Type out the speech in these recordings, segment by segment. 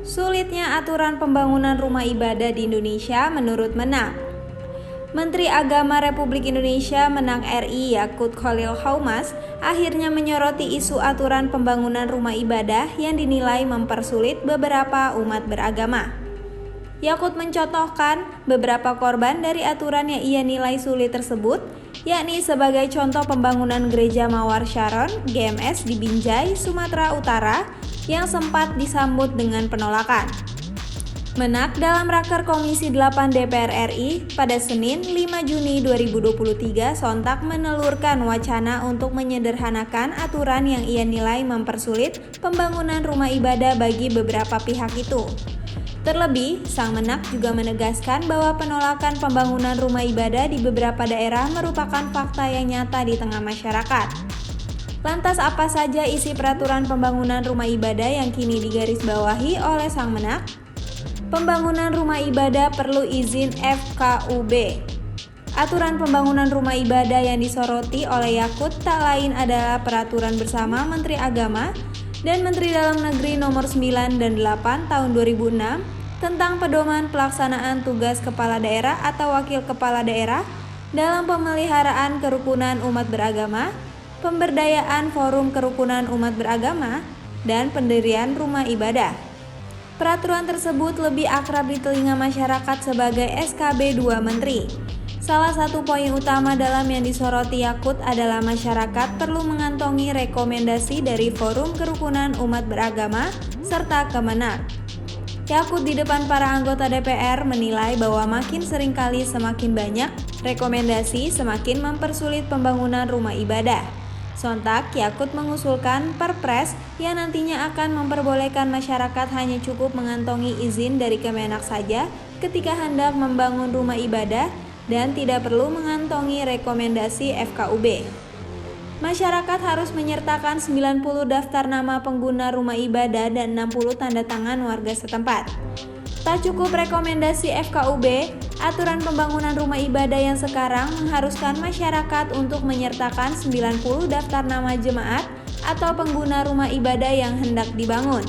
Sulitnya aturan pembangunan rumah ibadah di Indonesia menurut Menak. Menteri Agama Republik Indonesia Menak RI Yakut Khalil Qaumas akhirnya menyoroti isu aturan pembangunan rumah ibadah yang dinilai mempersulit beberapa umat beragama. Yakut mencontohkan beberapa korban dari aturan yang ia nilai sulit tersebut, yakni sebagai contoh pembangunan Gereja Mawar Sharon GMS di Binjai, Sumatera Utara yang sempat disambut dengan penolakan. Menak dalam raker Komisi 8 DPR RI pada Senin 5 Juni 2023 sontak menelurkan wacana untuk menyederhanakan aturan yang ia nilai mempersulit pembangunan rumah ibadah bagi beberapa pihak itu. Terlebih, Sang Menak juga menegaskan bahwa penolakan pembangunan rumah ibadah di beberapa daerah merupakan fakta yang nyata di tengah masyarakat. Lantas apa saja isi peraturan pembangunan rumah ibadah yang kini digarisbawahi oleh Sang Menak? Pembangunan rumah ibadah perlu izin FKUB. Aturan pembangunan rumah ibadah yang disoroti oleh Yakut tak lain adalah peraturan bersama Menteri Agama dan Menteri Dalam Negeri nomor 9 dan 8 tahun 2006 tentang pedoman pelaksanaan tugas kepala daerah atau wakil kepala daerah dalam pemeliharaan kerukunan umat beragama, pemberdayaan forum kerukunan umat beragama, dan pendirian rumah ibadah. Peraturan tersebut lebih akrab di telinga masyarakat sebagai SKB 2 Menteri. Salah satu poin utama dalam yang disoroti Yakut adalah masyarakat perlu mengantongi rekomendasi dari forum kerukunan umat beragama serta Kemenak. Yakut di depan para anggota DPR menilai bahwa makin seringkali semakin banyak rekomendasi semakin mempersulit pembangunan rumah ibadah. Sontak, Yakut mengusulkan Perpres yang nantinya akan memperbolehkan masyarakat hanya cukup mengantongi izin dari Kemenak saja ketika hendak membangun rumah ibadah dan tidak perlu mengantongi rekomendasi FKUB. Masyarakat harus menyertakan 90 daftar nama pengguna rumah ibadah dan 60 tanda tangan warga setempat. Tak cukup rekomendasi FKUB, aturan pembangunan rumah ibadah yang sekarang mengharuskan masyarakat untuk menyertakan 90 daftar nama jemaat atau pengguna rumah ibadah yang hendak dibangun.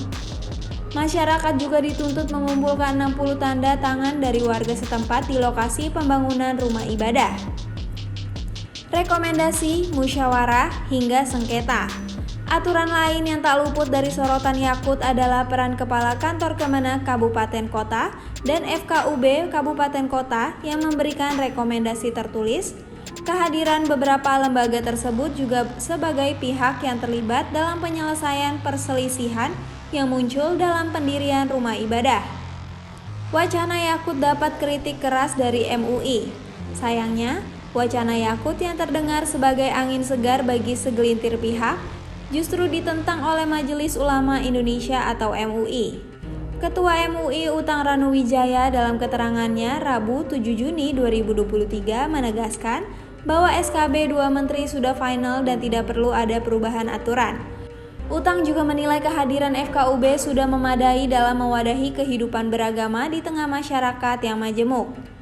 Masyarakat juga dituntut mengumpulkan 60 tanda tangan dari warga setempat di lokasi pembangunan rumah ibadah. Rekomendasi, musyawarah, hingga sengketa. Aturan lain yang tak luput dari sorotan Yakut adalah peran Kepala Kantor Kemenak Kabupaten Kota dan FKUB Kabupaten Kota yang memberikan rekomendasi tertulis. Kehadiran beberapa lembaga tersebut juga sebagai pihak yang terlibat dalam penyelesaian perselisihan yang muncul dalam pendirian rumah ibadah. Wacana Yakut dapat kritik keras dari MUI. Sayangnya, wacana Yakut yang terdengar sebagai angin segar bagi segelintir pihak justru ditentang oleh Majelis Ulama Indonesia atau MUI. Ketua MUI Utang Ranuwijaya dalam keterangannya Rabu 7 Juni 2023 menegaskan bahwa SKB 2 Menteri sudah final dan tidak perlu ada perubahan aturan. Utang juga menilai kehadiran FKUB sudah memadai dalam mewadahi kehidupan beragama di tengah masyarakat yang majemuk.